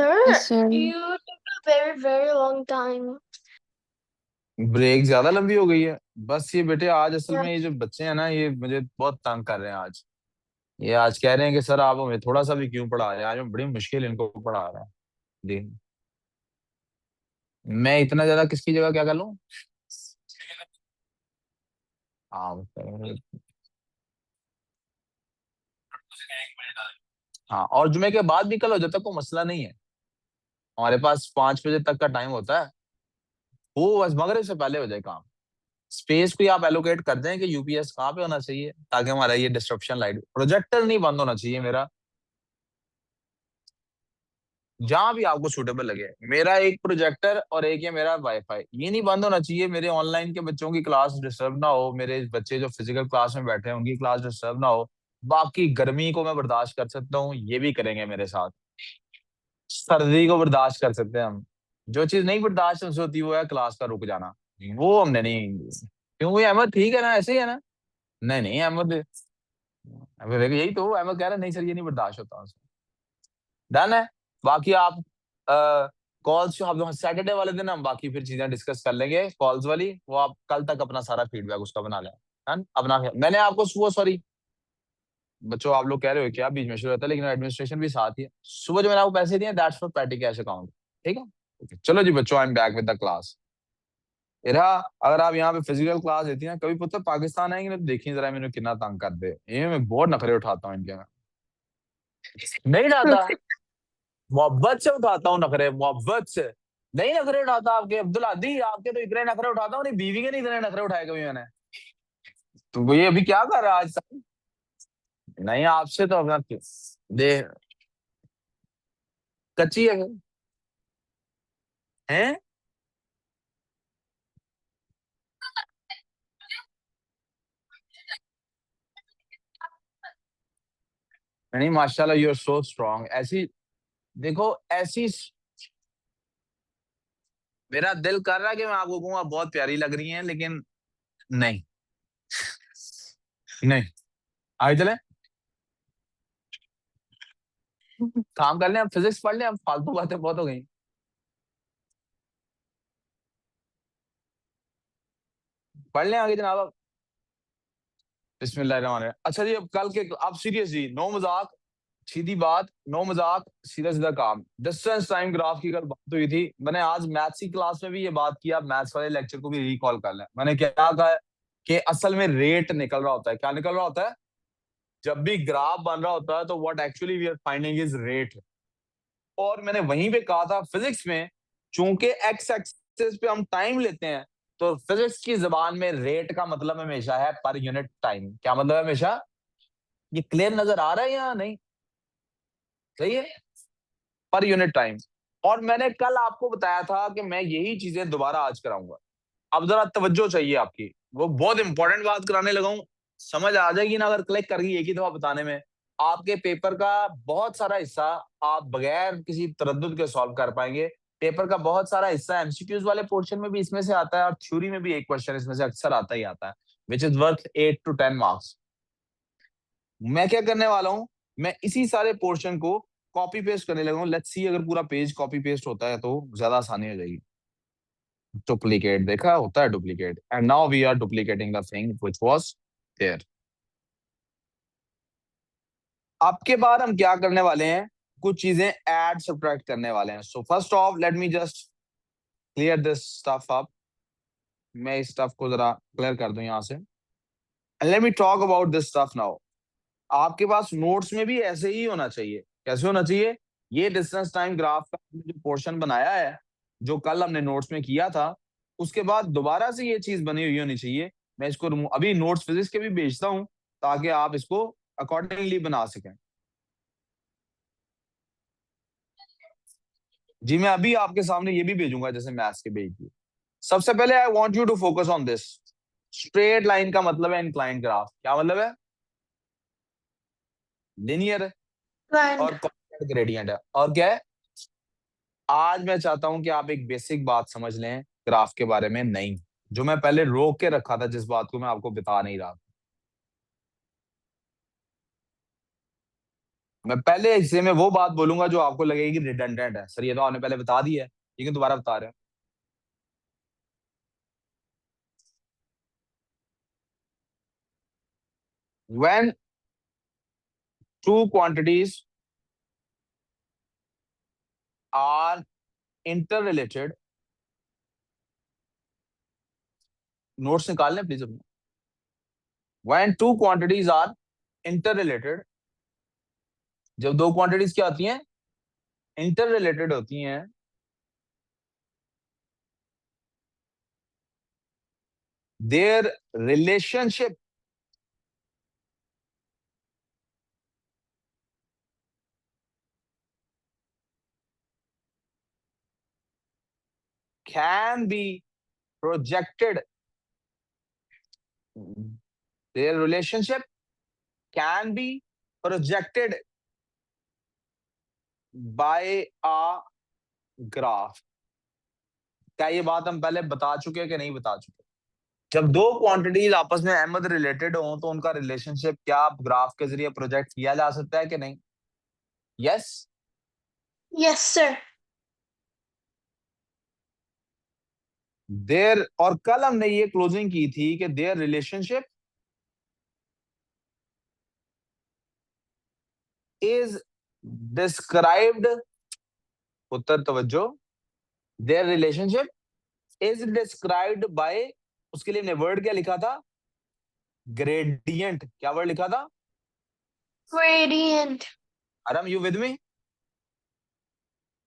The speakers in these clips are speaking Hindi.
Sir, Yes, sir. you took a very, very long time. Break ज्यादा लंबी हो गई है। बस ये बेटे आज असल Yeah. में ये जो बच्चे हैं ना, ये मुझे बहुत तंग कर रहे हैं आज। ये आज कह रहे हैं कि सर आप हमें थोड़ा सा भी क्यों पढ़ा रहे हैं, आज मैं बड़ी मुश्किल इनको पढ़ा रहा है। जी, मैं इतना ज्यादा किसकी जगह क्या कर लूं। हाँ हाँ, और जुमे के बाद भी कल हो जाता है, कोई मसला नहीं है। हमारे पास 5 बजे तक का टाइम होता है, वो बस मगरिब से पहले हो जाए काम। स्पेस भी आप एलोकेट कर दें कि यूपीएस कहाँ पे होना चाहिए, ताकि हमारा ये डिस्ट्रप्शन लाइट, प्रोजेक्टर नहीं बंद होना चाहिए मेरा, जहां भी आपको सूटेबल लगे। मेरा एक प्रोजेक्टर और एक है मेरा वाईफाई, ये नहीं बंद होना चाहिए। मेरे ऑनलाइन के बच्चों की क्लास डिस्टर्ब ना हो, मेरे बच्चे जो फिजिकल क्लास में बैठे हैं उनकी क्लास डिस्टर्ब ना हो। बाकी गर्मी को मैं बर्दाश्त कर सकता हूँ, ये भी करेंगे मेरे साथ। सर्दी को बर्दाश्त कर सकते हैं हम। जो चीज नहीं बर्दाश्त हमसे होती वो है क्लास का रुक जाना। वो हमने नहीं। क्यों, ये अहमद ठीक है ना, ऐसे ही है ना। नहीं नहीं अहमद, यही तो अहमद कह रहा है, नहीं सर ये नहीं बर्दाश्त होता। डन है। बाकी आप कॉल्स हम सैटरडे वाले दिन हम बाकी फिर चीजें डिस्कस कर लेंगे, कॉल्स वाली वो आप कल तक अपना सारा फीडबैक उसका बना लें। डन। अपना मैंने आपको वो सॉरी बच्चों, आप लोग कह रहे हो क्या बीच में शुरू होता है, लेकिन एडमिनिस्ट्रेशन भी साथ ही है। सुबह जो मैंने आपको पैसे दिए that's for petty cash account. ठीक है। Okay, चलो जी बच्चों, I am back with the class. Ira, अगर आप यहाँ पे फिजिकल क्लास लेती हैं कभी, पुत्र पाकिस्तान आएंगे ना तो देखिए जरा मैंने कितना तंग कर दे, ये मैं बहुत नखरे उठाता हूँ इनके। नहीं उठाता, मोहब्बत से उठाता हूँ नखरे, मोहब्बत से। नहीं नखरे उठाता आपके अब्दुल आदी, आपके तो इतने नखरे उठाता हूँ, नहीं बीवी के नहीं इतने नखरे उठाए कभी मैंने। तो वो ये अभी क्या कर रहा है आज तक। नहीं आपसे तो अपना दे कच्ची है हैं। नहीं माशाल्लाह यू आर सो स्ट्रांग। ऐसी देखो ऐसी, मेरा दिल कर रहा है कि मैं आपको कहूँ आप बहुत प्यारी लग रही हैं, लेकिन नहीं, नहीं। आगे चले, काम कर लें, अब फिजिक्स पढ़ लें, अब फालतू बातें बहुत हो गई। पढ़ लें आगे जनाब अब। बिस्मिल्लाहिर्रहमानिर्रहीम। अच्छा जी, अब कल के आप सीरियस जी, नो मजाक, सीधी बात, नो मजाक, सीधा सीधा काम। डिस्टेंस टाइम ग्राफ की कल बात हुई थी, मैंने आज मैथ्स की क्लास में भी ये बात किया, मैथ्स वाले लेक्चर को भी रिकॉल कर लें। मैंने क्या कहा है कि असल में रेट निकल रहा होता है। क्या निकल रहा होता है? जब भी ग्राफ बन रहा होता है तो what actually we are finding is rate. और मैंने वहीं पे कहा था फिजिक्स में, चूंकि एक्स एक्सिस पे हम टाइम लेते हैं, तो फिजिक्स की जबान में रेट का मतलब हमेशा है पर यूनिट टाइम। क्या मतलब है हमेशा? ये क्लियर नजर आ रहा है या नहीं? सही है, पर यूनिट टाइम। और मैंने कल आपको बताया था कि मैं यही चीजें दोबारा आज कराऊंगा। अब जरा तवज्जो चाहिए आपकी, वो बहुत इंपॉर्टेंट बात कराने लगा हूं। समझ आ जाएगी ना अगर क्लिक कर गई एक ही दफा बताने में। आपके पेपर का बहुत सारा हिस्सा आप बगैर किसी तरद्दुद के सॉल्व कर पाएंगे। पेपर का बहुत सारा हिस्सा एमसीक्यूज वाले पोर्शन में भी इसमें से आता है, और थ्योरी में भी एक क्वेश्चन इसमें से अक्सर आता ही आता है, which is worth 8 to 10 marks. मैं क्या करने वाला हूं, मैं इसी सारे पोर्शन को कॉपी पेस्ट करने लगा हूं। लेट्स सी अगर पूरा पेज कॉपी पेस्ट होता है तो ज्यादा आसानी हो जाएगी। डुप्लीकेट देखा होता है, duplicate, and now we are duplicating the thing which was there. आपके बाद हम क्या करने वाले हैं, कुछ चीजें ऐड सब्ट्रैक्ट करने वाले हैं। So first of late me just clear this stuff up. मैं इस स्टफ को जरा क्लियर कर दूं यहां से, and let me talk about this stuff now. आपके पास नोट्स में भी ऐसे ही होना चाहिए। कैसे होना चाहिए? ये डिस्टेंस टाइम ग्राफ का जो पोर्शन बनाया है, जो कल हमने नोट्स में किया था, उसके बाद दोबारा से ये चीज बनी हुई होनी चाहिए। मैं इसको अभी नोट्स फिजिक्स के भी भेजता हूं, ताकि आप इसको अकॉर्डिंगली बना सकें। जी मैं अभी आपके सामने ये भी भेजूंगा जैसे मैथ्स के भेज दिए। सबसे पहले I want you to focus on this. Straight line का मतलब है इंक्लाइन ग्राफ। क्या मतलब है? लिनियर है, Blind. और ग्रेडियंट है, और क्या है? आज मैं चाहता हूं कि आप एक बेसिक बात समझ लें ग्राफ के बारे में, नहीं जो मैं पहले रोक के रखा था, जिस बात को मैं आपको बता नहीं रहा। मैं पहले हिस्से में वो बात बोलूंगा जो आपको लगेगी रिडंडेंट है, सर ये तो आपने पहले बता दी है, लेकिन दोबारा बता रहे हैं। When two quantities are interrelated, notes निकाल लें प्लीज अपने। When two quantities are interrelated, जब दो क्वांटिटीज क्या होती हैं, इंटररिलेटेड होती हैं, their relationship can be projected, their relationship can be projected by a graph। क्या ये बात हम पहले बता चुके हैं कि नहीं बता चुके? जब दो क्वांटिटीज आपस में अहमद रिलेटेड हो तो उनका रिलेशनशिप क्या ग्राफ के जरिए प्रोजेक्ट किया जा सकता है कि नहीं? Yes Yes, sir. देयर, और कल हमने ये क्लोजिंग की थी कि देयर रिलेशनशिप इज डिस्क्राइब्ड, उत्तर तवज्जो, their relationship is described bye, उसके लिए हमने वर्ड क्या लिखा था? ग्रेडियंट। क्या वर्ड लिखा था? Gradient. अरम you with me?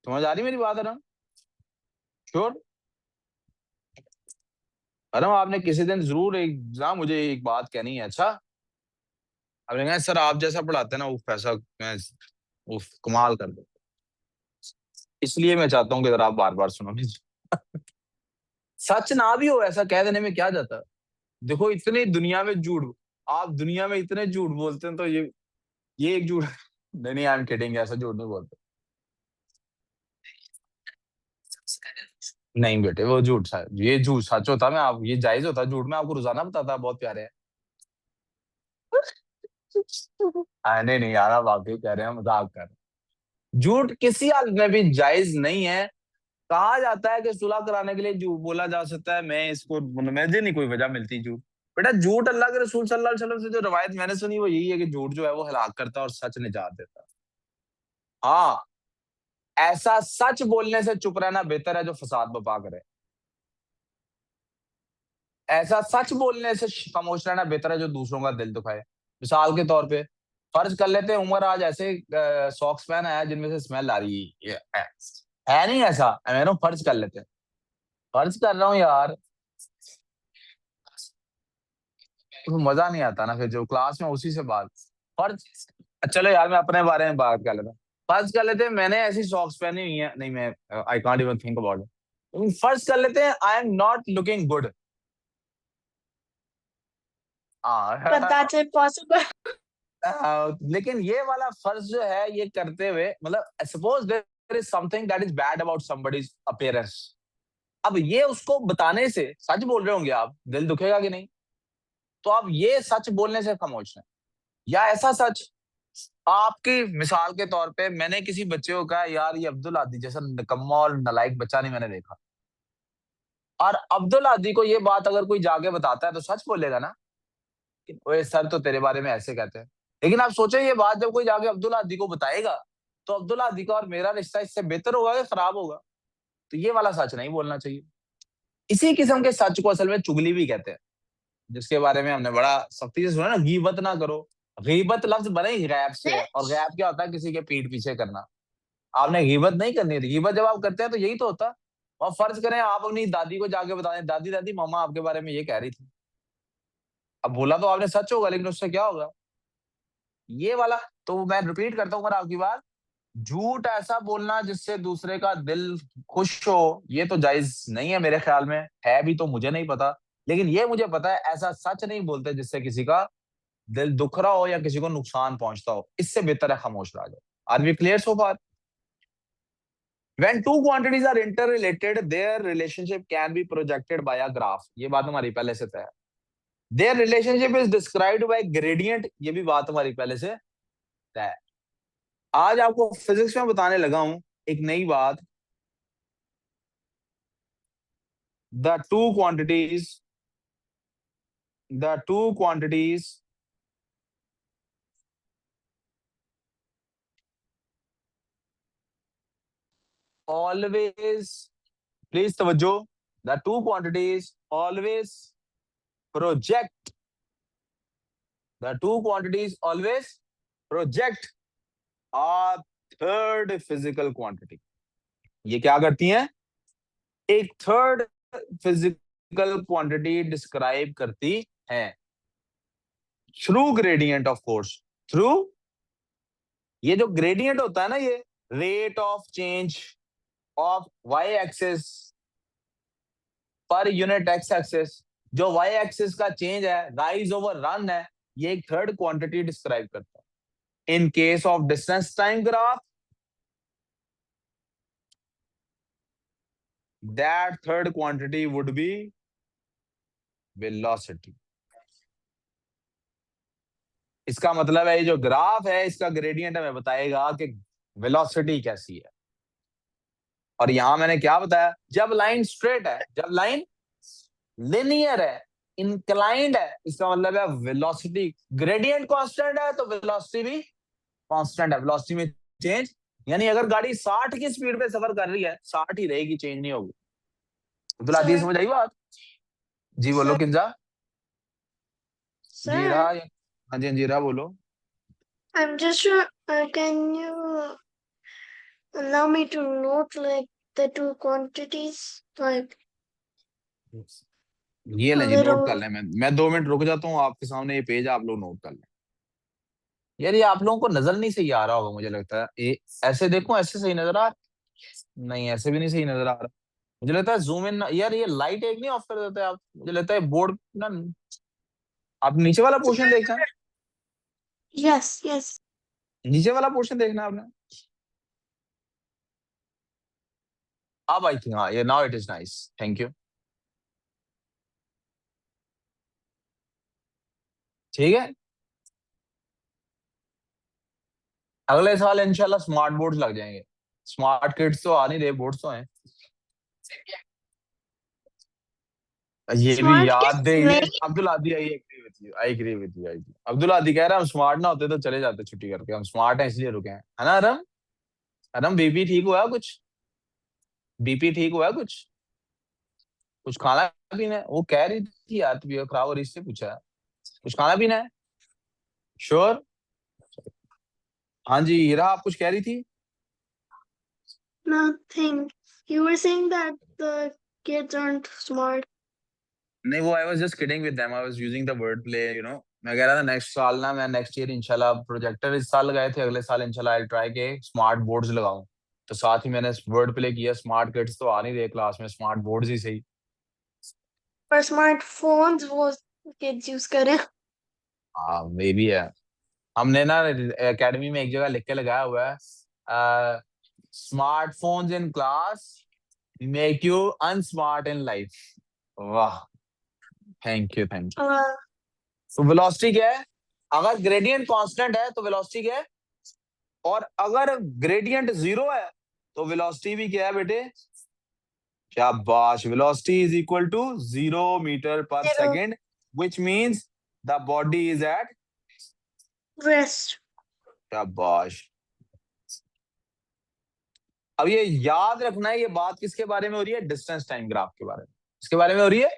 समझ आ रही मेरी बात अरम? श्योर? अरम आपने किसी दिन जरूर एग्जाम मुझे एक बात कहनी है। अच्छा आपने कहा सर आप जैसा पढ़ाते हैं ना, उफ ऐसा मैं उफ कमाल कर दो, इसलिए मैं चाहता हूँ कि जरा आप बार बार सुनो। सच ना भी हो ऐसा कह देने में क्या जाता है? देखो इतने दुनिया में झूठ, आप दुनिया में इतने झूठ बोलते हैं तो ये एक झूठ नहीं नहीं, आई एम किडिंग, ऐसा झूठ नहीं बोलते। नहीं बेटे वो झूठ सा, ये झूठ सच होता, मैं आप ये जायज होता झूठ में आपको रोजाना बताता, बहुत प्यारे हैं। नहीं नहीं यार आप वाकई कह रहे हैं, मजाक कर रहे हैं। झूठ किसी हालत में भी जायज नहीं है। कहा जाता है कि सुलह कराने के लिए झूठ बोला जा सकता है, मैं इसको मुझे नहीं कोई वजह मिलती झूठ। बेटा झूठ अल्लाह के रसूल सल्लल्लाहु अलैहि वसल्लम से जो रवायत मैंने सुनी वो यही है कि झूठ जो है वो हलाक करता है और सच निजात देता है। हाँ, ऐसा सच बोलने से चुप रहना बेहतर है जो फसाद बपा करे। ऐसा सच बोलने से खामोश रहना बेहतर है जो दूसरों का दिल दुखाए। मिसाल के तौर पे फर्ज कर लेते हैं उमर आज ऐसे सॉक्स पहना है जिनमें से स्मेल आ रही है नहीं ऐसा, मैं फर्ज कर लेते हैं, फर्ज कर रहा हूँ यार, तो मजा नहीं आता ना फिर जो क्लास में उसी से बात। फर्ज, चलो यार मैं अपने बारे में बात कर लेता हूँ। फर्ज कर लेते हैं मैंने ऐसी सॉक्स पहनी हुई है, नहीं मैं I can't even think about it. फर्ज कर लेते हैं I am not looking good. But हाँ। that's impossible. लेकिन ये वाला फर्ज जो है ये करते हुए, मतलब suppose there is something that is bad about somebody's appearance, अब ये उसको बताने से सच बोल रहे होंगे आप, दिल दुखेगा कि नहीं? तो आप ये सच बोलने से खामोश हैं, या ऐसा सच आपकी मिसाल के तौर पे मैंने किसी बच्चे को कहा यार ये अब्दुल आदी जैसा निकम्मा और नालायक बच्चा नहीं मैंने देखा, और अब्दुल आदी को ये बात अगर कोई जाके बताता है तो सच बोलेगा ना कि ओए सर तो तेरे बारे में ऐसे कहते हैं। लेकिन आप सोचो ये बात जब कोई जाके अब्दुल आदी को बताएगा तो अब्दुल आदी का और मेरा रिश्ता इससे बेहतर होगा या खराब होगा? तो ये वाला सच नहीं बोलना चाहिए। इसी किस्म के सच को असल में चुगली भी कहते हैं, जिसके बारे में हमने बड़ा सख्ती से सुना ना, गीबत ना करो। गीबत लफ्ज बने ही गैब से है, और गैब क्या होता है? किसी के पीठ पीछे करना। आपने गीबत नहीं करनी थी, गीबत जब आप करते हैं तो यही तो होता है। और फर्ज करें आप अपनी दादी को जाके बता दें दादी दादी मामा आपके बारे में ये कह रही थी, अब बोला तो आपने सच होगा लेकिन उससे क्या होगा? ये वाला, तो मैं रिपीट करता हूँ आपकी बात, झूठ ऐसा बोलना जिससे दूसरे का दिल खुश हो ये तो जायज नहीं है मेरे ख्याल में, है भी तो मुझे नहीं पता। लेकिन ये मुझे पता है ऐसा सच नहीं बोलते जिससे किसी का दिल दुख रहा हो या किसी को नुकसान पहुंचता हो, इससे बेहतर है खामोश रह जाओ। Are we clear so far? When two quantities are interrelated, their relationship can be projected by a graph। ये बात हमारी पहले से तय है। Their relationship is described by gradient। ये भी बात हमारी पहले से तय है। आज आपको फिजिक्स में बताने लगा हूं एक नई बात, the two quantities the two quantities always, please तवज्जो, the two quantities always project the two quantities always project a third physical quantity. ये क्या करती हैं? एक थर्ड फिजिकल क्वांटिटी डिस्क्राइब करती है through gradient of course. Through, ये जो ग्रेडियंट होता है ना, ये rate of change of Y axis पर यूनिट एक्स एक्सिस, जो वाई एक्सिस का चेंज है, राइज ओवर रन है, ये एक थर्ड क्वांटिटी डिस्क्राइब करता है। In case of distance time graph, that third quantity would be velocity। इसका मतलब है ये जो ग्राफ है इसका ग्रेडियंट हमें बताएगा कि वेलोसिटी कैसी है। और यहां मैंने क्या बताया, जब लाइन स्ट्रेट है, जब लाइन लिनियर है, इंक्लाइंड है, इसका मतलब है वेलोसिटी, ग्रेडियंट कांस्टेंट है तो वेलोसिटी भी कांस्टेंट है। वेलोसिटी में चेंज, यानी अगर गाड़ी 60 की स्पीड पे सफर कर रही है 60 ही रहेगी, चेंज नहीं होगी। अब्दुल आदि समझ आई बात? जी बोलो किंजा। जीरा, Sir, हाँ जी जीरा बोलो। I'm just sure. Can you allow me to note like the two quantities, like ये a लें जी, नोट कर little? लें। मैं 2 मिनट रुक जाता हूँ, आपके सामने ये पेज आप लोग नोट कर लें। यार ये आप लोगों को नजर नहीं सही आ रहा होगा, मुझे लगता है। ये ऐसे देखो, ऐसे सही नजर आ, नहीं ऐसे भी नहीं सही नजर आ रहा। मुझे लगता है जूम इन, यार ये लाइट एक नहीं ऑफ कर देते आप, मुझे लगता है बोर्ड ना, आप नीचे वाला पोर्शन देखना, Yes, yes. नीचे वाला पोर्शन देखना आपने। अब आई थिंक हाँ, ये now it is nice, thank you. ठीक है, अगले साल इंशाल्लाह स्मार्ट बोर्ड लग जाएंगे। स्मार्ट किड्स तो आ नहीं रहे, बोर्ड्स तो हैं। ये भी Smart याद kids दे, ये नहीं. Abdul Adi, I agree with you, I agree with you, I agree. Abdul Adi कह रहा है हम स्मार्ट ना होते तो चले जाते छुट्टी करके, हम स्मार्ट हैं इसलिए रुके हैं, है ना अरम? अरम बीपी ठीक हुआ कुछ? बीपी ठीक हुआ कुछ? कुछ खाना पीना है? वो कह रही थी यार तबीयत खराब हो रही, इससे पूछा है। कुछ खाना पीना है? श्योर? हाँ जी हीरा, आप कुछ कह रही थी? Nothing. You were saying that the kids aren't smart. नहीं वो I was just kidding with them, I was using the word play, you know. मैं कह रहा था नेक्स्ट साल ना, मैं नेक्स्ट ईयर इंशाल्लाह, प्रोजेक्टर इस साल लगाए थे, अगले साल इंशाल्लाह आई ट्राई के स्मार्ट बोर्ड्स लगाऊं। तो साथ ही मैंने वर्ड प्ले किया, स्मार्ट किड्स तो आ नहीं रहे क्लास में, स्मार्ट बोर्ड्स ही सही। और smartphones वो kids use करें. हाँ वे भी है। हमने ना एकेडमी में एक जगह लिख के लगाया हुआ है, smartphones in class make you unsmart in life. वाह, थैंक यू थैंक यू। तो वेलोसिटी क्या है? अगर ग्रेडियंट कांस्टेंट है तो वेलोसिटी क्या है? और अगर ग्रेडियंट जीरो है तो वेलोसिटी भी क्या है बेटे? शाबाश, velocity is equal to 0 metre per second, which means the body is at Rest. शाबाश। अब ये याद रखना है, ये बात किसके बारे में हो रही है? डिस्टेंस टाइम ग्राफ के बारे में। किसके बारे में हो रही है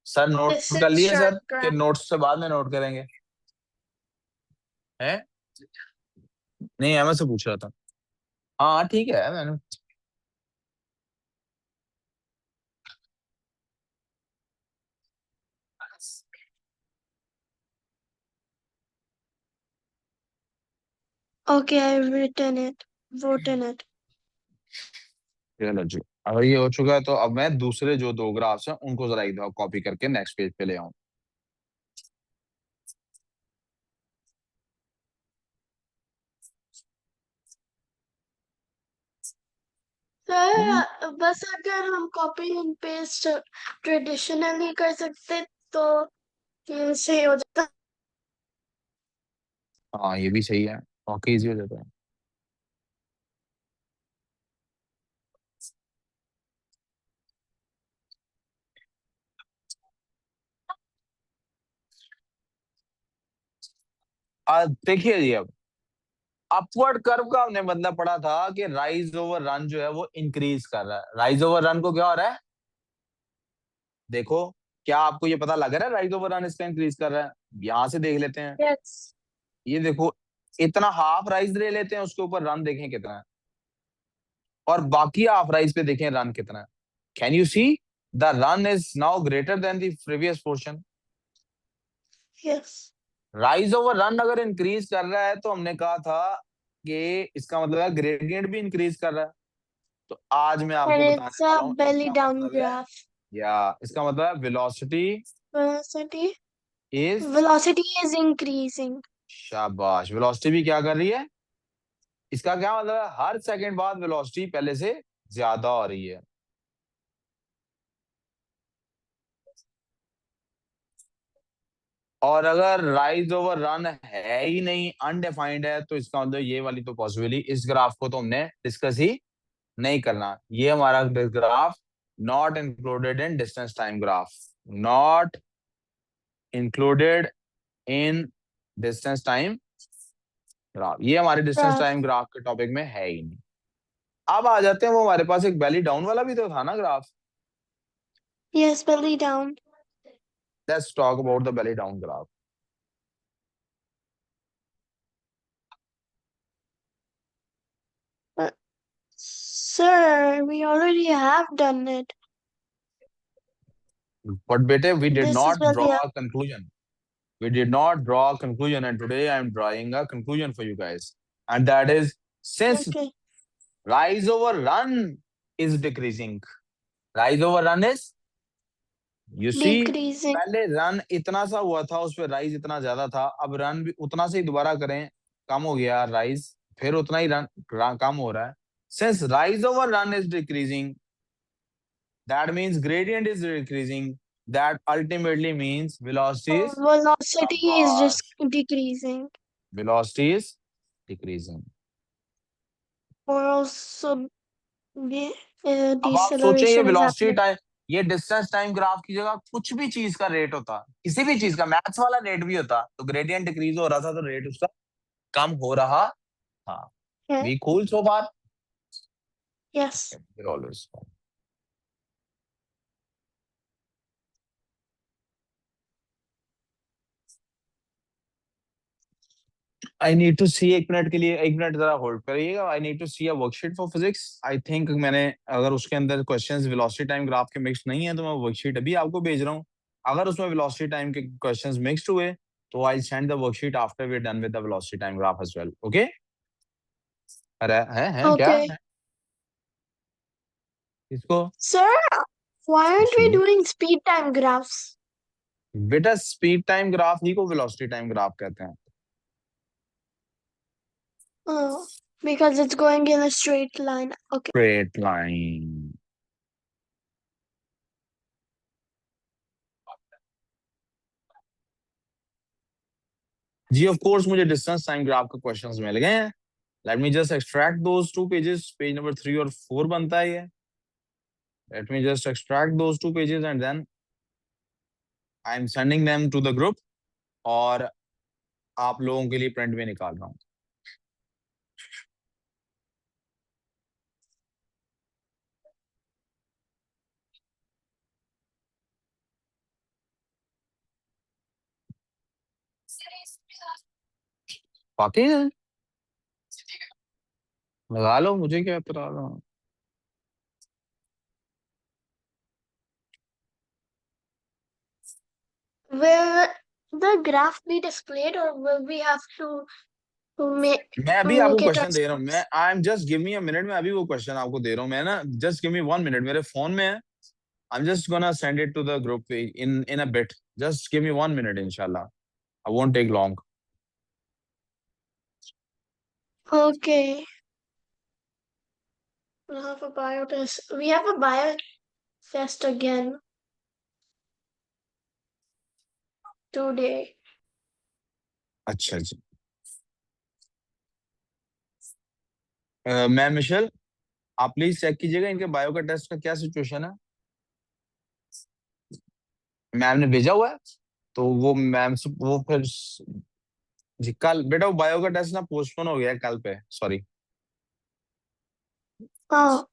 सर? नोट कर Distance लिए time सर कि graph. नोट्स से बाद में नोट करेंगे? हैं? नहीं है, मैं से पूछ रहा था। हाँ ठीक है, मैंने Okay, I've written it. Written it. चलो जी। अगर ये हो चुका है तो अब मैं दूसरे जो 2 ग्राफ्स हैं उनको जरा एक दफा कॉपी करके नेक्स्ट पेज पे ले आऊं। सर बस अगर हम कॉपी एंड पेस्ट ट्रेडिशनली कर सकते तो सही हो जाता. हाँ ये भी सही है, ओके इजी हो जाता है। देखिए जी, अब अपवर्ड कर्व का हमने मतलब पढ़ा था कि राइज ओवर रन जो है वो इंक्रीज कर रहा है। राइज ओवर रन को क्या हो रहा है, देखो, क्या आपको ये पता लग रहा है राइज ओवर रन इसका इंक्रीज कर रहा है? यहां से देख लेते हैं। Yes. ये देखो, इतना हाफ राइज ले लेते हैं, उसके ऊपर रन देखें कितना है, और बाकी हाफ राइज पे देखें रन कितना है। Can you see the run is now greater than the previous portion. Yes. Rise over run अगर इंक्रीज कर रहा है तो हमने कहा था कि इसका मतलब है ग्रेडियंट भी इंक्रीज कर रहा है। तो आज मैं And आपको it's बताने a वाला हूँ belly इसका down मतलब है, graph. या इसका मतलब है velocity Velocity. Is, Velocity is increasing. शाबाश, वेलोसिटी भी क्या कर रही है, इसका क्या मतलब है, हर सेकंड बाद वेलोसिटी पहले से ज्यादा हो रही है। और अगर राइज ओवर रन है ही नहीं, अनडिफाइंड है, तो इसका मतलब ये वाली तो पॉसिबली इस ग्राफ को तो हमने डिस्कस ही नहीं करना। ये हमारा graph not included in distance time graph, not included in distance time graph, ये हमारे डिस्टेंस Graph. टाइम ग्राफ के टॉपिक में है ही नहीं। अब आ जाते हैं, वो हमारे पास एक बेली डाउन वाला भी तो था ना graph. Yes, belly down. Let's talk about the belly down graph. But, sir, we already have done it. But बेटे, we did This is not draw belly up. A conclusion, we did not draw a conclusion, and today I am drawing a conclusion for you guys, and that is, since Okay. rise over run is decreasing, rise over run is, you see, Decreasing. पहले रन इतना सा हुआ था, उस पर राइज इतना ज्यादा था, अब रन भी उतना से ही दोबारा करें, कम हो गया राइज, फिर उतना ही रन कम हो रहा है। Since rise over run is decreasing, that means gradient is decreasing, that ultimately means velocity is, Velocity is just shabash, decreasing. velocity is decreasing। Or also the अब आप सोचें, ये deceleration is velocity happening. Time, ये डिस्टेंस टाइम ग्राफ की जगह कुछ भी चीज का रेट होता, किसी भी चीज का मैथ्स वाला रेट भी होता, तो ग्रेडियंट डिक्रीज हो रहा था तो रेट उसका कम हो रहा था। Yeah. We cool so far, Yes. Always. I need to see, एक मिनट के लिए, एक मिनट जरा होल्ड करिएगा, I need to see a worksheet for physics. I think मैंने, अगर उसके अंदर क्वेश्चंस वेलोसिटी टाइम ग्राफ के मिक्स नहीं है तो मैं वर्कशीट अभी आपको भेज रहा हूँ। अगर उसमें वेलोसिटी टाइम के क्वेश्चंस मिक्स्ड हुए तो I send the worksheet after we done with the velocity time graph as well, okay. अरे है क्या Okay. है इसको, Sir, why aren't we जी doing speed time graphs? बेटा, स्पीड टाइम ग्राफ ही को वेलोसिटी टाइम ग्राफ कहते हैं। Oh, because it's going in a straight line. Okay. Straight line. जी ऑफ कोर्स मुझे डिस्टेंस टाइम ग्राफ के क्वेश्चंस मिल गए हैं। Let me just extract those two pages, page number 3 और 4 बनता है ये। Let me just extract those two pages and then I am sending them to the group, और आप लोगों के लिए प्रिंट में निकाल रहा हूँ। वाकई है? लगा लो, मुझे क्या पता। Will the graph be displayed or will we have to मैं अभी आपको make it क्वेश्चन दे रहा हूँ, मैं ourselves? I am just give me a minute, मैं अभी वो क्वेश्चन आपको दे रहा हूँ, मैं ना, जस्ट गिव मी 1 मिनट, मेरे फोन में है। I am just gonna send it to the group page in a bit, just give me 1 minute, इंशाल्लाह I won't take long. Okay. We'll have a bio test. We have a bio test again today. अच्छा जी, मैम मिशेल, आप प्लीज चेक कीजिएगा इनके बायो का टेस्ट का क्या सिचुएशन है। मैम ने भेजा हुआ है, तो वो मैम से वो फिर जी कल बेटा वो बायो का टेस्ट ना पोस्टपोन हो गया है कल पे, सॉरी। हाँ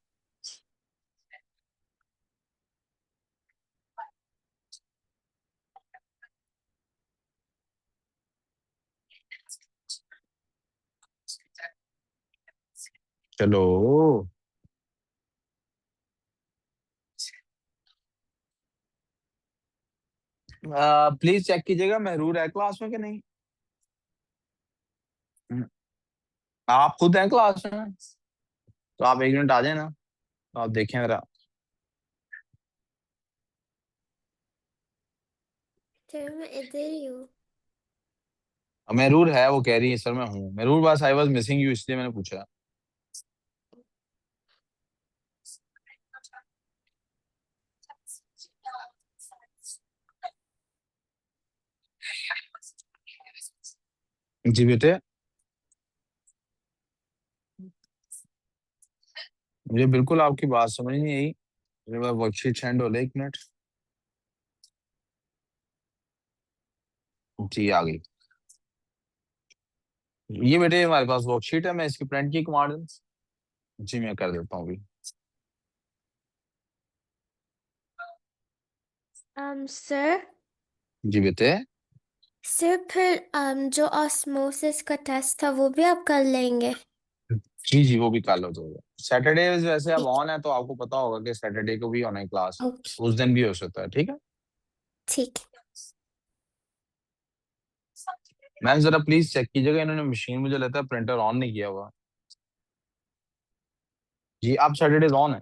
चलो प्लीज चेक कीजिएगा महरूर है क्लास में कि नहीं। आप खुद हैं क्लास में, तो आप 1 मिनट आ जाए ना, तो आप देखें मेरा। सर मैं इधर ही हूँ। महरूर है, वो कह रही है सर मैं हूँ महरूर, बस आई वाज मिसिंग यू इसलिए मैंने पूछा। जी बेटे, मुझे बिल्कुल आपकी बात समझ नहीं आई। मेरे पास वर्कशीट सेंड हो ले, 1 मिनट। जी आ गई। ये बेटे हमारे पास वर्कशीट है, मैं इसकी प्रिंट की कमांड। जी मैं कर देता हूँ अभी। सर जी बेटे। सर फिर जो ऑस्मोसिस का टेस्ट था वो भी आप कर लेंगे। जी जी वो भी कल हो जाएगा। सैटरडे वैसे अब ठीक ऑन है, तो आपको पता होगा कि सैटरडे को भी होना है क्लास। ओके उस दिन भी हो सकता है, ठीक है। ठीक मैम जरा प्लीज चेक कीजिएगा, इन्होंने मशीन मुझे लगता है प्रिंटर ऑन नहीं किया हुआ। जी आप सैटरडे ऑन है।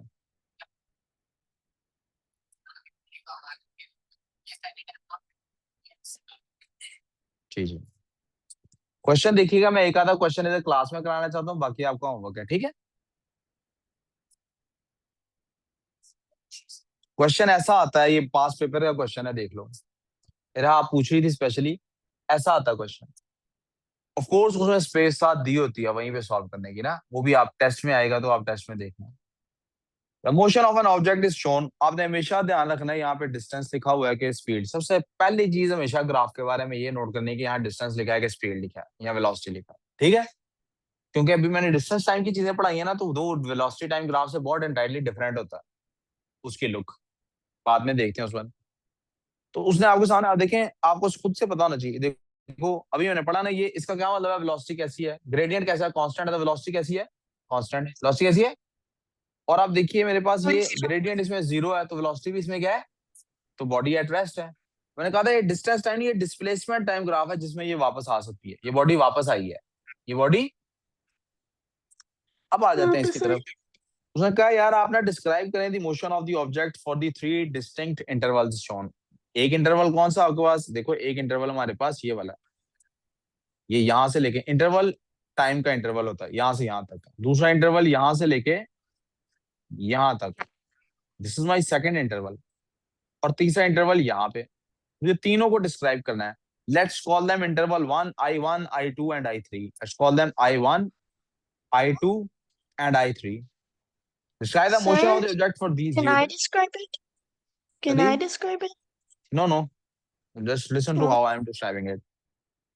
जी जी क्वेश्चन देखिएगा, मैं एक आधा क्वेश्चन इधर क्लास में कराना चाहता हूँ, बाकी आपका होमवर्क है, ठीक है। क्वेश्चन ऐसा आता है, ये पास पेपर का क्वेश्चन है, देख लो। मेरा आप पूछ रही थी स्पेशली, ऐसा आता है क्वेश्चन। ऑफ कोर्स उसमें स्पेस साथ दी होती है वहीं पे सॉल्व करने की ना, वो भी आप टेस्ट में आएगा तो आप टेस्ट में देखना। The motion of an object is shown, आपने हमेशा ध्यान रखना है यहाँ पे डिस्टेंस लिखा हुआ है कि स्पीड। सबसे पहली चीज हमेशा ग्राफ के बारे में ये नोट करनी है कि यहाँ डिस्टेंस लिखा है कि स्पीड लिखा है या वेलोसिटी लिखा है, ठीक है। क्योंकि अभी मैंने डिस्टेंस टाइम की चीजें पढ़ाई है ना, तो दो वेलोसिटी टाइम ग्राफ से बहुत एंटायरली डिफरेंट होता है उसकी लुक, बाद में देखते हैं उसमें। तो उसने आपके सामने, आप देखें, आपको खुद से पता होना चाहिए। देखो अभी मैंने पढ़ा ना, ये इसका क्या मतलब है, वेलोसिटी कैसी है, ग्रेडियंट कैसा है, कांस्टेंट है, तो वेलोसिटी कैसी है, कांस्टेंट। वेलोसिटी कैसी है, और आप देखिए मेरे पास ये ग्रेडियंट इसमें 0 है, तो वेलोसिटी भी इसमें क्या है, तो बॉडी एट रेस्ट है। मैंने कहा था ये डिस्टेंस टाइम, ये डिस्प्लेसमेंट टाइम ग्राफ है जिसमें ये वापस आ सकती है, ये बॉडी वापस आई है, ये बॉडी। अब आ जाते हैं इसकी तरफ। उसने कहा यार आप ना डिस्क्राइब करें the motion of the object for the 3 distinct intervals shown. एक इंटरवल कौन सा आपके पास, देखो एक इंटरवल हमारे पास ये वाला, ये यहां से लेके इंटरवल टाइम का इंटरवल होता है, यहां से यहां तक। दूसरा इंटरवल यहां से लेके यहां तक, this is my second interval. और तीसरा इंटरवल यहाँ पे। मुझे तीनों को डिस्क्राइब करना है। Let's call them interval 1, I1, I2 and I3। Let's call them I1, I2 and I3। Describe the motion of Sir, the object for these can I duration. describe it? Can sorry, I describe it? No no, just listen to Oh, how I am describing it.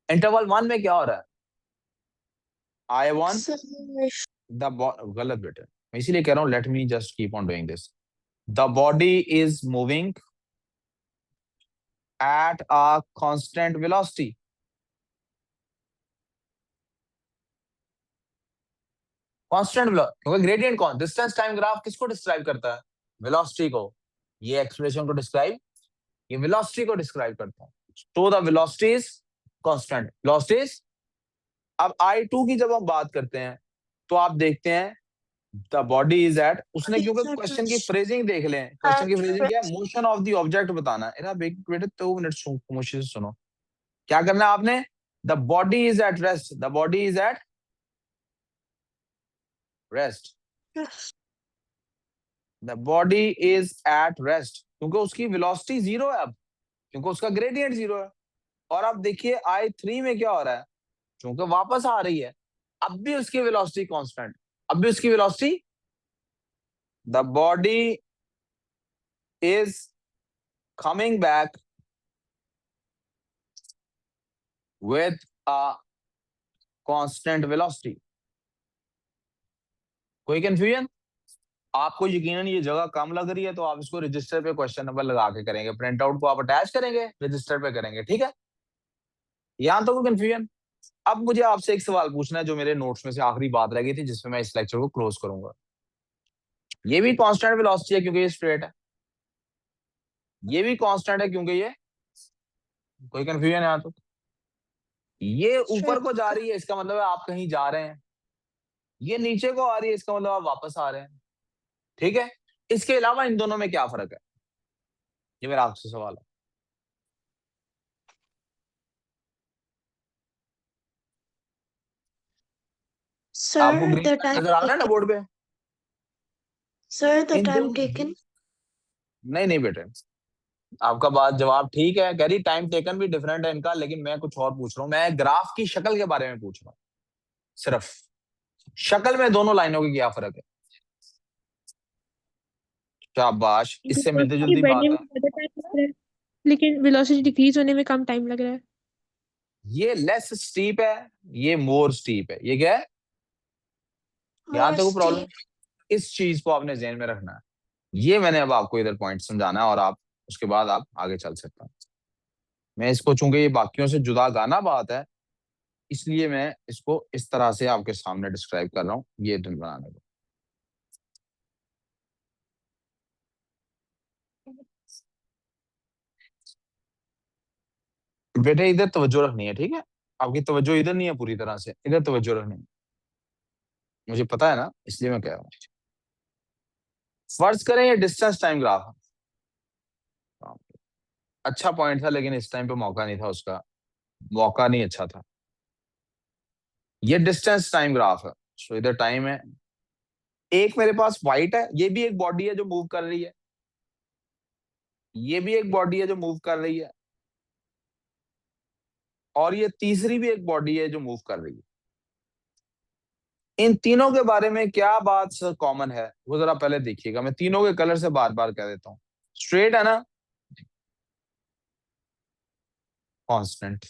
Interval 1 में क्या हो रहा है, I1, sir, द गलत बेटे, मैं इसीलिए कह रहा हूँ late me just keep on doing this. The body is moving at a constant velocity। Constant क्योंकि ग्रेडियंट कौन, डिस्टेंस टाइम ग्राफ किसको डिस्क्राइब करता है, वेलोसिटी को। ये एक्सप्रेशन को डिस्क्राइब, ये वेलोसिटी को डिस्क्राइब करता है। तो the velocity is constant, velocity is. अब I2 की जब हम बात करते हैं, तो आप देखते हैं द बॉडी इज एट, उसने क्योंकि is at क्वेश्चन की rest. फ्रेजिंग देख लें, क्वेश्चन At की फ्रेजिंग क्या है, rest. Motion of the object बताना है। इधर बेटे 2 मिनट मुझे सुनो, क्या करना है आपने, the body is at rest, the body is at rest, Yes. The body is at rest, क्योंकि उसकी वेलोसिटी 0 है अब, क्योंकि उसका ग्रेडियंट 0 है। और अब देखिए I3 में क्या हो रहा है, क्योंकि वापस आ रही है, अब भी उसकी वेलोसिटी कांस्टेंट, अब भी उसकी velocity, the body is coming back with a constant velocity. कोई कंफ्यूजन? आपको यकीनन ये जगह कम लग रही है तो आप इसको रजिस्टर पे क्वेश्चन नंबर लगा के करेंगे, प्रिंट आउट को आप अटैच करेंगे, रजिस्टर पे करेंगे, ठीक है? यहां तो कोई कंफ्यूजन? अब मुझे आपसे एक सवाल पूछना है जो मेरे नोट्स में से आखिरी बात रह गई थी जिसमें मैं इस लेक्चर को क्लोज करूंगा। ये भी कांस्टेंट वेलोसिटी है क्योंकि ये स्ट्रेट है, ये भी कांस्टेंट है क्योंकि ये, कोई कंफ्यूजन है यहाँ तो? ये ऊपर को जा रही है इसका मतलब है आप कहीं जा रहे हैं, ये नीचे को आ रही है इसका मतलब आप वापस आ रहे हैं, ठीक है? इसके अलावा इन दोनों में क्या फर्क है, ये मेरा आपसे सवाल है। आपको Sir, ग्रीन the time नजर आ रहा है ना taken. बोर्ड पे? Sir, the इन time दोनों, taken. नहीं नहीं बेटे, आपका बात जवाब ठीक है, कह रही टाइम टेकन भी डिफरेंट है इनका, लेकिन मैं कुछ और पूछ रहा हूँ, मैं ग्राफ की शक्ल के बारे में पूछ रहा हूँ, सिर्फ शक्ल में दोनों लाइनों के क्या फर्क है? शाबाश, इससे मिलती वेलोसिटी जुलती बढ़ने बात में है। ज्यादा टाइम लग रहा है, लेकिन वेलोसिटी डिक्रीज होने में कम टाइम लग रहा है। ये लेस स्टीप है, ये मोर स्टीप है, ये क्या है? यहाँ More तक प्रॉब्लम, steep. इस चीज को आपने ध्यान में रखना है, ये मैंने अब आपको इधर पॉइंट समझाना है और आप उसके बाद आप आगे चल सकते हैं। मैं इसको चूंकि ये बाकियों से जुदा गाना बात है इसलिए मैं इसको इस तरह से आपके सामने डिस्क्राइब कर रहा हूँ, ये दिन बनाने को। बेटे इधर तवज्जो रखनी है, ठीक है? आपकी तवज्जो इधर नहीं है पूरी तरह से, इधर तवज्जो रखनी है, मुझे पता है ना, इसलिए मैं कह रहा हूँ। फर्ज करें ये डिस्टेंस टाइम ग्राफ है, अच्छा पॉइंट था लेकिन इस टाइम पे मौका नहीं था उसका, मौका नहीं अच्छा था। ये डिस्टेंस टाइम ग्राफ है, सो इधर टाइम है, एक मेरे पास व्हाइट है, ये भी एक बॉडी है जो मूव कर रही है, ये भी एक बॉडी है जो मूव कर रही है, और ये तीसरी भी एक बॉडी है जो मूव कर रही है। इन तीनों के बारे में क्या बात कॉमन है वो जरा पहले देखिएगा, मैं तीनों के कलर से बार बार कह देता हूँ। स्ट्रेट है ना, कांस्टेंट,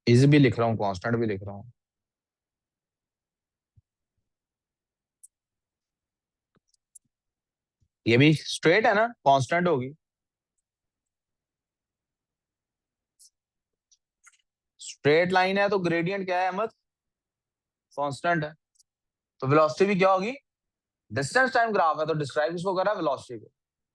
इज भी लिख रहा हूँ, कांस्टेंट भी लिख रहा हूँ। ये भी स्ट्रेट है ना, कांस्टेंट होगी। स्ट्रेट लाइन है तो ग्रेडियंट क्या है अहमद? कांस्टेंट है। तो वेलोसिटी भी क्या होगी? डिस्टेंस टाइम ग्राफ है तो डिस्क्राइब किसको कर रहा है? वेलोसिटी को।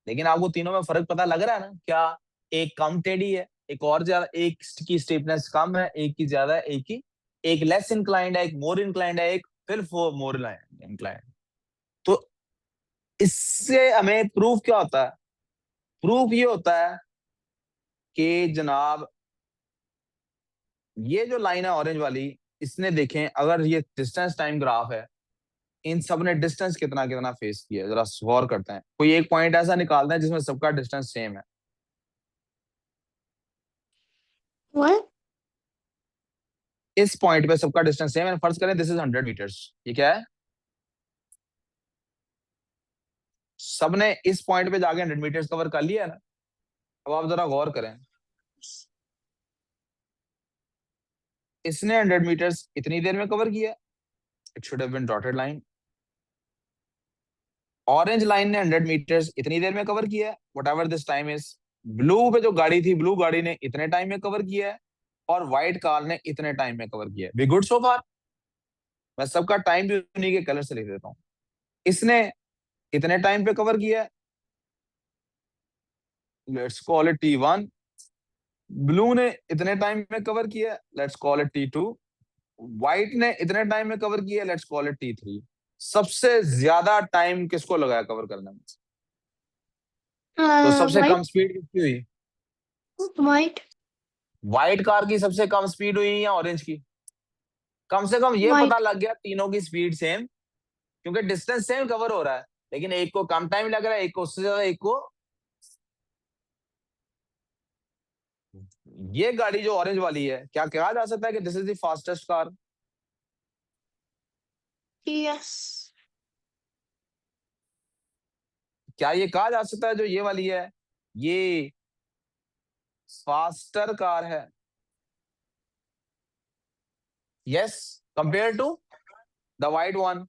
लेकिन आपको तीनों में फर्क पता लग रहा है ना क्या? एक कम टेढ़ी है, एक और ज्यादा, एक की स्टीपनेस कम है, एक की ज्यादा है, एक की, एक लेस इंक्लाइंड है, एक मोर इंक्लाइंड है, एक फिर मोर इंक्लाइंड। तो इससे हमें प्रूफ क्या होता है? प्रूफ ये होता है कि जनाब ये जो लाइन है ऑरेंज वाली, इसने देखें अगर ये डिस्टेंस टाइम ग्राफ है, इन सब ने डिस्टेंस कितना कितना फेस किया है, जरा गौर करते हैं। कोई एक पॉइंट ऐसा निकालते हैं जिसमें सबका डिस्टेंस सेम है। What? इस पॉइंट पे सबका डिस्टेंस सेम है, फर्ज करें दिस इज 100 मीटर्स, ये क्या है? सबने इस पॉइंट पे जाके 100 मीटर्स कवर कर लिया है ना। अब आप जरा गौर करें, इसने 100 मीटर्स इतनी देर में कवर किया, it should have been dotted line. Orange line ने 100 मीटर्स इतनी देर में कवर किया है, whatever this time is. Blue पे जो गाड़ी थी, ब्लू गाड़ी ने इतने टाइम में कवर किया है, और व्हाइट कार ने इतने टाइम में कवर किया है। बी गुड सो फार। मैं सबका टाइम भी उन्हीं के कलर से लिख देता हूँ। इसने इतने टाइम पे कवर किया है, let's call it T1। Blue ने इतने टाइम में कवर किया है, let's call it T2। White ने इतने टाइम में कवर किया है, लेट्स कॉल इट T3। सबसे ज्यादा टाइम किसको लगाया कवर करने में? तो सबसे White. कम स्पीड किसकी हुई? White. व्हाइट कार की सबसे कम स्पीड हुई या ऑरेंज की? कम से कम ये White. पता लग गया तीनों की स्पीड सेम, क्योंकि डिस्टेंस सेम कवर हो रहा है, लेकिन एक को कम टाइम लग रहा है, एक को उससे ज्यादा, एक को। ये गाड़ी जो ऑरेंज वाली है, क्या कहा जा सकता है कि this is the fastest car? Yes. क्या ये कहा जा सकता है जो ये वाली है ये फास्टर कार है? Yes, compare to the white one.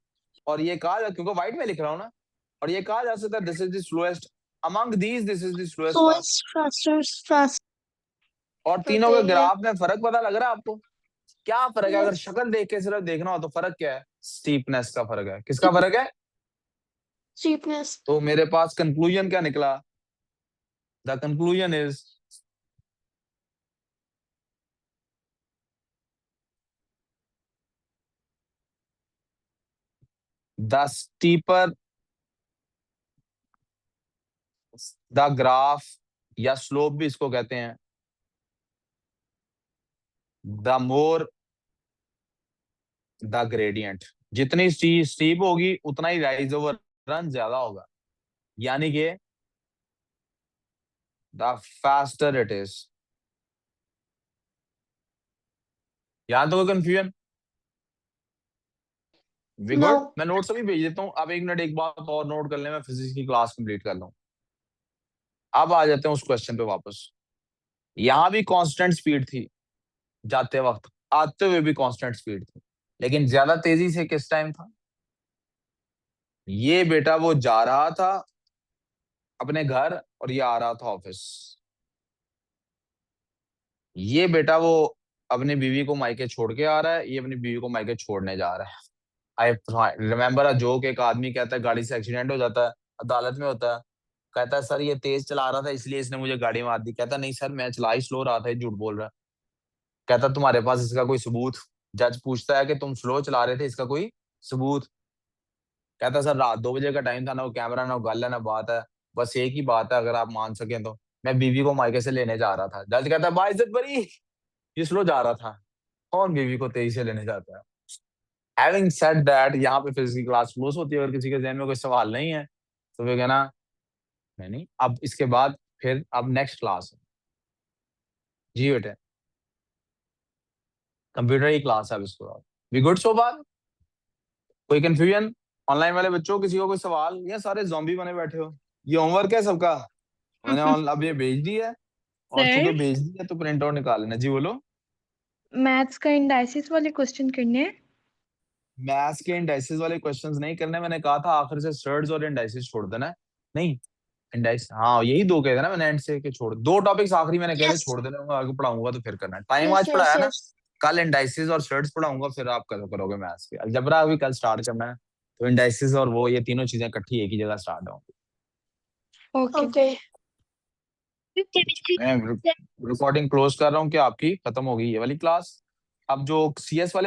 और ये कहा, क्योंकि व्हाइट में लिख रहा हूं ना, और ये कहा जा सकता है this is the slowest among these, this is the slowest So car. it's faster, fast. और तीनों के Okay, ग्राफ में फर्क पता लग रहा है आपको? क्या फर्क है? अगर yes. शक्ल देख के सिर्फ देखना हो तो फर्क क्या है? स्टीपनेस का फर्क है। किसका फर्क है? Cheapness. तो मेरे पास कंक्लूजन क्या निकला? The conclusion is the steeper the graph, या स्लोप भी इसको कहते हैं, द मोर द ग्रेडियंट। जितनी स्टीप होगी उतना ही राइज ओवर रन ज्यादा होगा, यानी कि द फास्टर इट इज। यहां तो कोई कंफ्यूजन? We good? No. मैं नोट्स अभी भेज देता हूँ। अब 1 मिनट एक बात और नोट कर ले, मैं फिजिक्स की क्लास कंप्लीट कर लूँ। अब आ जाते हैं उस क्वेश्चन पे वापस। यहां भी कांस्टेंट स्पीड थी जाते वक्त, आते हुए भी कांस्टेंट स्पीड थी, लेकिन ज्यादा तेजी से किस टाइम था? ये बेटा वो जा रहा था अपने घर और ये आ रहा था ऑफिस। ये बेटा वो अपनी बीवी को मायके छोड़ के आ रहा है, ये अपनी बीवी को मायके छोड़ने जा रहा है। आई रिमेम्बर अ जोक, एक आदमी कहता है गाड़ी से एक्सीडेंट हो जाता है, अदालत में होता है, कहता है सर ये तेज चला रहा था इसलिए इसने मुझे गाड़ी मार दी। कहता नहीं सर मैं चला ही स्लो रहा था, ये झूठ बोल रहा है। कहता तुम्हारे पास इसका कोई सबूत? जज पूछता है कि तुम स्लो चला रहे थे, इसका कोई सबूत? कहता सर रात 2 बजे का टाइम था, ना वो कैमरा ना गल है ना बात है, बस एक ही बात है अगर आप मान सकें तो, मैं बीवी को मायके से लेने जा रहा था। जज कहता है बाइज्जत बरी, ये स्लो जा रहा था, कौन बीवी को तेजी से लेने जाता है? हैविंग सेड दैट, यहाँ पे फिजिक्स की क्लास क्लोज होती है। अगर किसी के जहन में कोई सवाल नहीं है तो वे कहना नहीं। अब इसके बाद फिर अब नेक्स्ट क्लास है जी बेटे, कंप्यूटर की क्लास है अब इसके बाद। वी गुड सो फार? कोई कंफ्यूजन ऑनलाइन वाले बच्चों? किसी को कोई सवाल? या सारे ज़ॉम्बी बने बैठे हो? ये होमवर्क है सबका, मैंने अब ये भेज दी है, और चूंकि सर भेज दी है तो प्रिंट आउट निकाल लेना। जी बोलो। मैथ्स का इंडाइसिस वाले क्वेश्चन करने हैं। मैथ्स के इंडाइसिस वाले क्वेश्चंस नहीं करने, मैंने कहा था आखिर से सर्ड्स और इंडाइसिस छोड़ देना है। नहीं, इंडाइस हाँ यही दो कहे थे ना मैंने एंड से, कि छोड़ दो टॉपिक्स आखिरी मैंने कहे थे Yes. छोड़ देने होंगे, आगे पढ़ाऊंगा तो फिर करना है। Time Yes. आज Yes. पढ़ाया ना, Yes. कल इंडाइसिस और सर्ड्स पढ़ाऊंगा, फिर आप करोगे मैथ्स के। अलजबरा अभी कल स्टार्ट करना है, तो इंडाइसिस और वो ये तीनों चीजें इकट्ठी एक ही जगह स्टार्ट होंगी। Okay Okay. मैं रिकॉर्डिंग क्लोज कर रहा हूँ कि आपकी खत्म हो गई ये वाली क्लास। अब जो सीएस वाले